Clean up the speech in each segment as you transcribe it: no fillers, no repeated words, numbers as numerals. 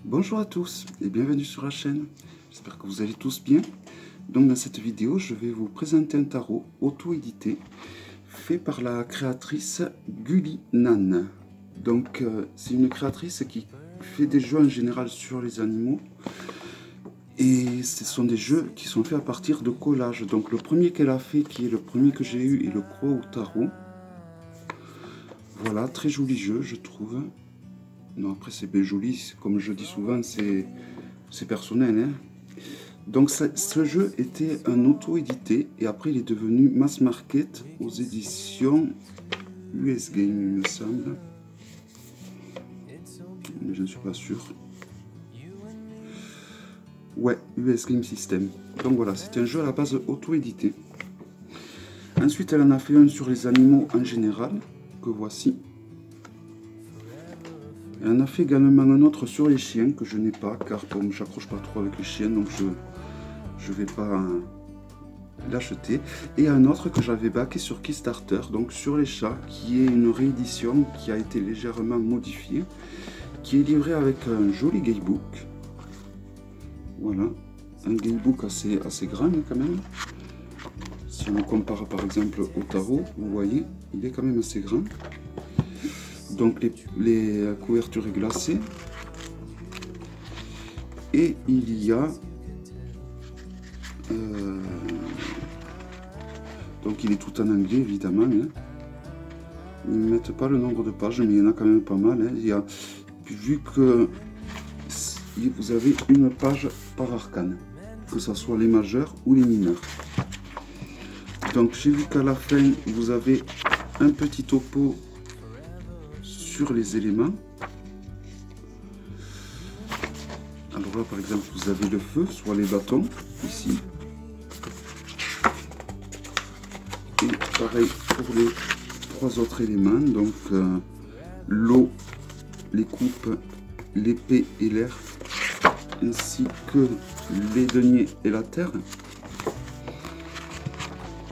Bonjour à tous et bienvenue sur la chaîne, j'espère que vous allez tous bien. Donc dans cette vidéo, je vais vous présenter un tarot auto-édité fait par la créatrice Gully Nan. Donc c'est une créatrice qui fait des jeux en général sur les animaux et ce sont des jeux qui sont faits à partir de collages. Donc le premier qu'elle a fait, qui est le premier que j'ai eu, est le Croix au tarot. Voilà, très joli jeu je trouve. Non, après c'est bien joli, comme je dis souvent, c'est personnel. Hein. Donc ce jeu était un auto-édité et après il est devenu mass market aux éditions US Game, il me semble. Mais je ne suis pas sûr. Ouais, US Game System. Donc voilà, c'est un jeu à la base auto-édité. Ensuite, elle en a fait un sur les animaux en général, que voici. Elle en a fait également un autre sur les chiens que je n'ai pas, car bon, j'accroche pas trop avec les chiens, donc je vais pas l'acheter. Et un autre que j'avais backé sur Kickstarter, donc sur les chats, qui est une réédition qui a été légèrement modifiée, qui est livré avec un joli guidebook. Voilà, un guidebook assez grand quand même. Si on compare par exemple au tarot, vous voyez, il est quand même assez grand. Donc les couvertures glacées. Et il y a donc il est tout en anglais évidemment. Hein. Ils ne mettent pas le nombre de pages, mais il y en a quand même pas mal. Hein. Il y a, vu que vous avez une page par arcane, que ce soit les majeurs ou les mineurs. Donc j'ai vu qu'à la fin vous avez un petit topo sur les éléments. Alors là par exemple vous avez le feu, soit les bâtons ici. Et pareil pour les trois autres éléments, donc l'eau, les coupes, l'épée et l'air, ainsi que les deniers et la terre.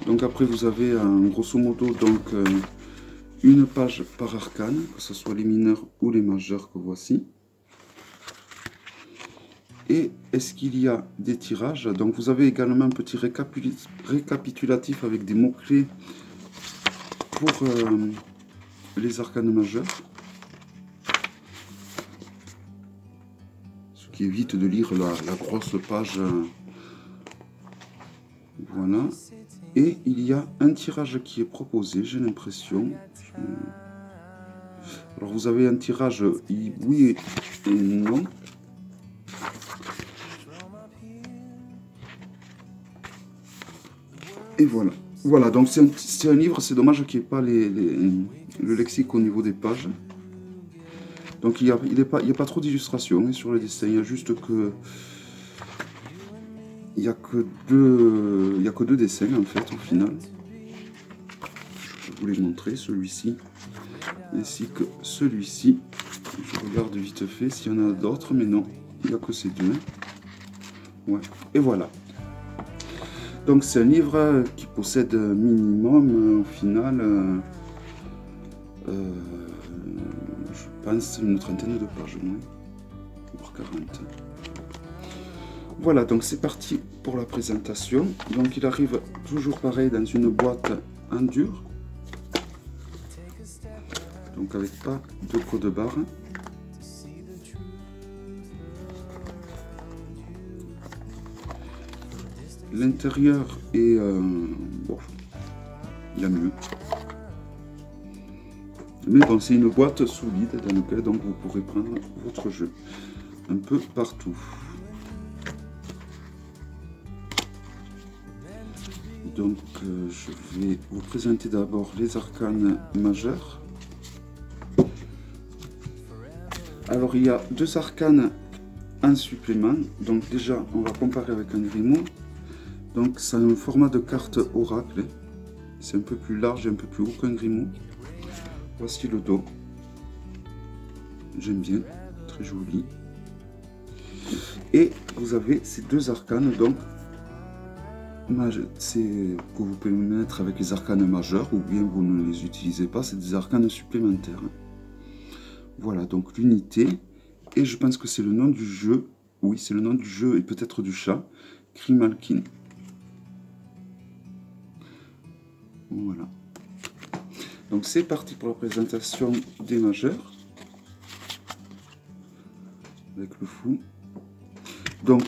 Donc après vous avez grosso modo donc une page par arcane, que ce soit les mineurs ou les majeurs que voici. Et est-ce qu'il y a des tirages? Donc vous avez également un petit récapitulatif avec des mots-clés pour les arcanes majeurs. Ce qui évite de lire la grosse page. Voilà. Et il y a un tirage qui est proposé, j'ai l'impression. Alors vous avez un tirage oui et non. Et voilà. Voilà, donc c'est un livre, c'est dommage qu'il n'y ait pas le lexique au niveau des pages. Donc il n'y a pas trop d'illustrations sur le dessin, il y a juste que... Il n'y a que deux dessins en fait au final. Je vais vous les montrer, celui-ci ainsi que celui-ci. Je regarde vite fait s'il y en a d'autres, mais non, il n'y a que ces deux. Ouais. Et voilà. Donc c'est un livre qui possède minimum au final, je pense, une trentaine de pages, voire 40. Voilà, donc c'est parti pour la présentation. Donc il arrive toujours pareil dans une boîte en dur. Donc avec pas de code barre. L'intérieur est bon, il y a mieux. Mais bon, c'est une boîte solide dans laquelle donc vous pourrez prendre votre jeu un peu partout. Donc je vais vous présenter d'abord les arcanes majeurs. Alors il y a deux arcanes en supplément. Donc déjà on va comparer avec un grimoire. Donc c'est un format de carte oracle. C'est un peu plus large et un peu plus haut qu'un grimoire. Voici le dos. J'aime bien, très joli. Et vous avez ces deux arcanes donc. C'est que vous pouvez mettre avec les arcanes majeurs ou bien vous ne les utilisez pas, c'est des arcanes supplémentaires. Voilà donc l'unité Et je pense que c'est le nom du jeu. Oui, c'est le nom du jeu et peut-être du chat. Grimalkin. Voilà. Donc c'est parti pour la présentation des majeurs. Avec le fou. Donc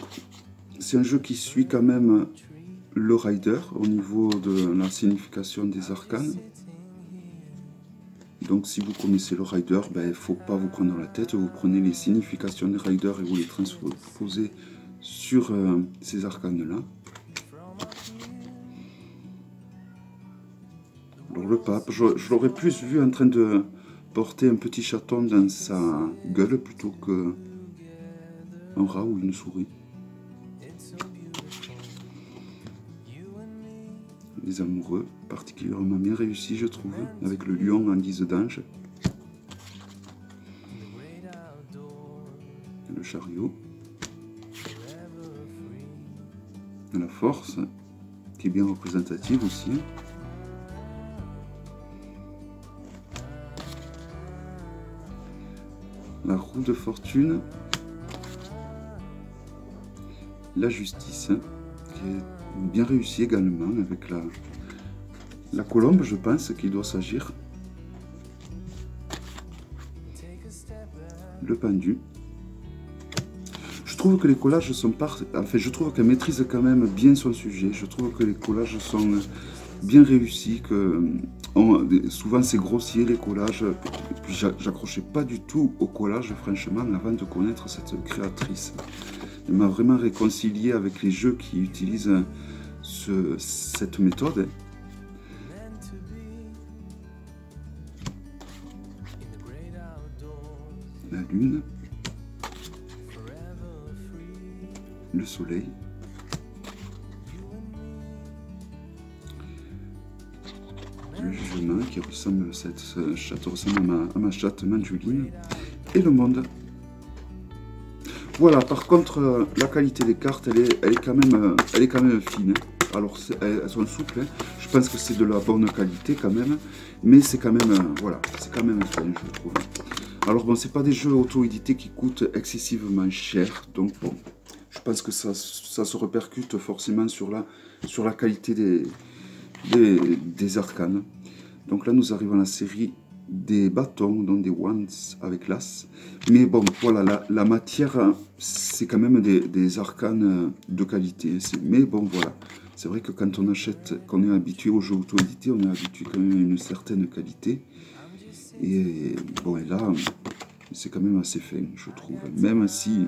c'est un jeu qui suit quand même le rider au niveau de la signification des arcanes. Donc si vous connaissez le rider, ben, il ne faut pas vous prendre la tête, vous prenez les significations des riders et vous les transposez sur ces arcanes-là. Alors le pape, je l'aurais plus vu en train de porter un petit chaton dans sa gueule plutôt que un rat ou une souris. Les amoureux, particulièrement bien réussi je trouve, avec le lion en guise d'ange. Le chariot. La force, qui est bien représentative aussi. La roue de fortune. La justice, qui est bien réussi également avec la colombe, je pense qu'il doit s'agir. Le pendu. Je trouve que les collages sont enfin, je trouve qu'elle maîtrise quand même bien son sujet. Je trouve que les collages sont bien réussis, que souvent c'est grossier les collages. J'accrochais pas du tout au collage franchement avant de connaître cette créatrice. Elle m'a vraiment réconcilié avec les jeux qui utilisent cette méthode. La lune, le soleil, le jugement qui ressemble, cette chatte ressemble à ma chatte Manjuline, et le monde. Voilà, par contre, la qualité des cartes, elle est quand même fine. Alors, elles sont souples, hein. Je pense que c'est de la bonne qualité quand même, mais c'est quand même, voilà, c'est quand même fin, je trouve. Alors bon, c'est pas des jeux auto-édités qui coûtent excessivement cher, donc bon, je pense que ça se répercute forcément sur la qualité des arcanes. Donc là, nous arrivons à la série des bâtons, donc des wands avec l'as. Mais bon, voilà, la matière, c'est quand même des arcanes de qualité. Mais bon, voilà. C'est vrai que quand on achète, qu'on est habitué aux jeux auto-édités, on est habitué quand même à une certaine qualité. Et bon, et là, c'est quand même assez fin, je trouve. Même si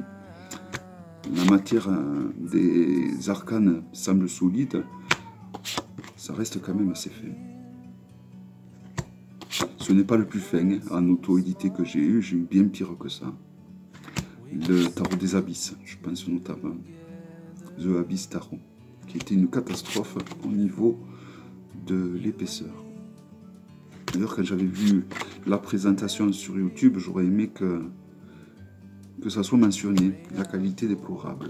la matière des arcanes semble solide, ça reste quand même assez fin. Ce n'est pas le plus fin en auto-édité que j'ai eu bien pire que ça. Le tarot des abysses, je pense notamment. The Abyss Tarot, qui était une catastrophe au niveau de l'épaisseur. D'ailleurs, quand j'avais vu la présentation sur YouTube, j'aurais aimé que ça soit mentionné, la qualité déplorable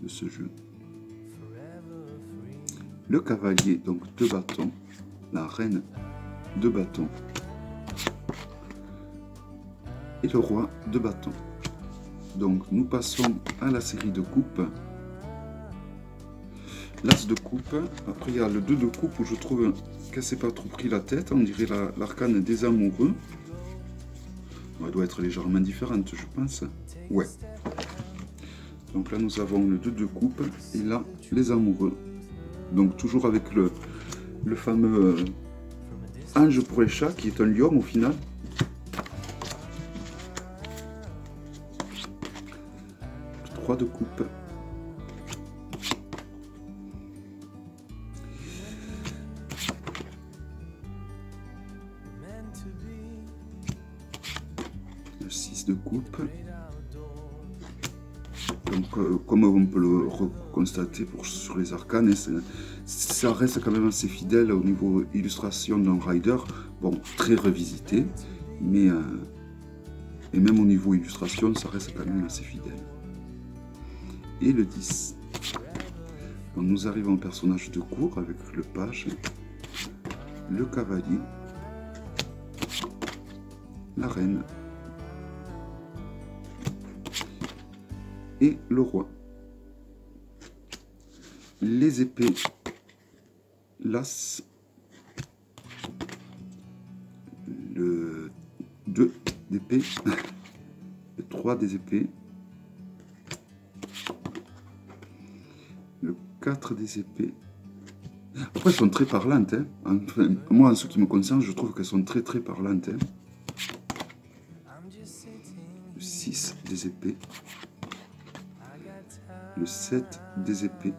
de ce jeu. Le cavalier, donc de bâtons, la reine de bâtons, et le roi de bâtons. Donc nous passons à la série de coupes. L'as de coupe, après il y a le 2 de coupe où je trouve qu'elle s'est pas trop pris la tête, on dirait l'arcane des amoureux. Elle doit être légèrement différente, je pense. Ouais. Donc là nous avons le 2 de coupe et là les amoureux. Donc toujours avec le fameux ange pour les chats qui est un lion au final. Le 3 de coupe. Le 6 de coupe. Donc, comme on peut le constater sur les arcanes, ça reste quand même assez fidèle au niveau illustration d'un rider. Bon, très revisité, mais et même au niveau illustration, ça reste quand même assez fidèle. Et le 10. Donc, nous arrivons au personnage de cour avec le page, le cavalier, la reine, et le roi. Les épées, l'as, le 2 d'épée, le 3 des épées, le 4 des épées. Après, elles sont très parlantes. Hein. Enfin, moi, en ce qui me concerne, je trouve qu'elles sont très parlantes. Hein. Le 6 des épées, le 7 des épées,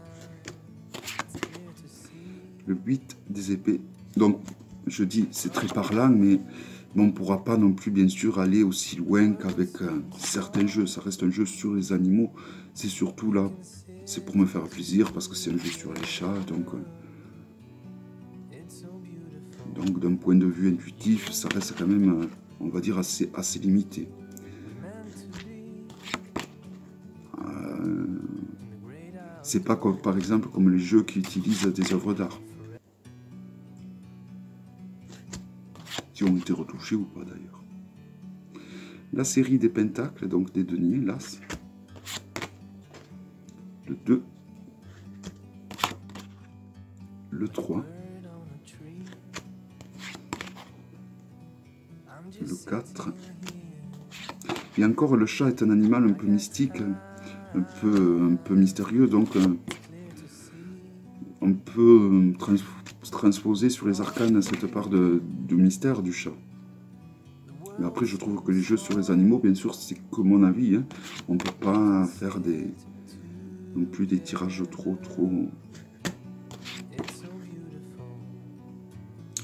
le 8 des épées. Donc, je dis, c'est très parlant, mais on ne pourra pas non plus, bien sûr, aller aussi loin qu'avec certains jeux. Ça reste un jeu sur les animaux. C'est surtout là, c'est pour me faire plaisir, parce que c'est un jeu sur les chats. Donc d'un point de vue intuitif, ça reste quand même, on va dire, assez limité. C'est pas comme, par exemple, comme les jeux qui utilisent des œuvres d'art. Qui ont été retouchés ou pas d'ailleurs. La série des pentacles, donc des deniers, l'as. Le 2. Le 3. Le 4. Et encore, le chat est un animal un peu mystique, un peu mystérieux, donc on peut transposer sur les arcanes cette part de mystère du chat. Mais après, je trouve que les jeux sur les animaux, bien sûr, c'est que mon avis, hein, on ne peut pas faire non plus des tirages trop...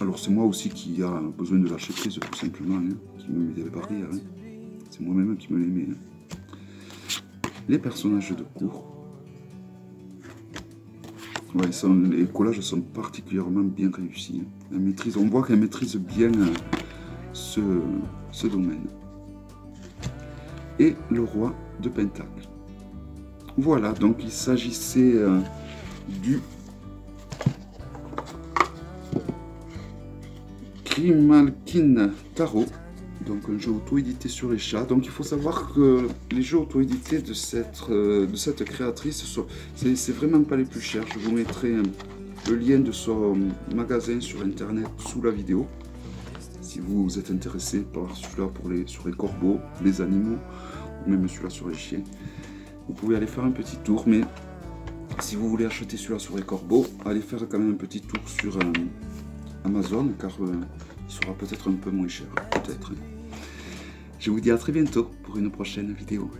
Alors c'est moi aussi qui a besoin de lâcher prise, tout simplement, hein, qui me met des barrières. Hein. C'est moi-même qui me les mets. Hein. Les personnages de cours. Ouais, les collages sont particulièrement bien réussis. Hein. On voit qu'elle maîtrise bien ce domaine. Et le roi de Pentacle. Voilà, donc il s'agissait du Grimalkin Tarot, donc un jeu auto-édité sur les chats. Donc il faut savoir que les jeux auto-édités de cette créatrice, c'est vraiment pas les plus chers. Je vous mettrai le lien de son magasin sur internet sous la vidéo. Si vous êtes intéressé par celui-là sur les corbeaux, les animaux, ou même celui-là sur les chiens, vous pouvez aller faire un petit tour. Mais si vous voulez acheter celui-là sur les corbeaux, allez faire quand même un petit tour sur Amazon, car il sera peut-être un peu moins cher, peut-être. Je vous dis à très bientôt pour une prochaine vidéo.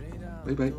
Bye bye.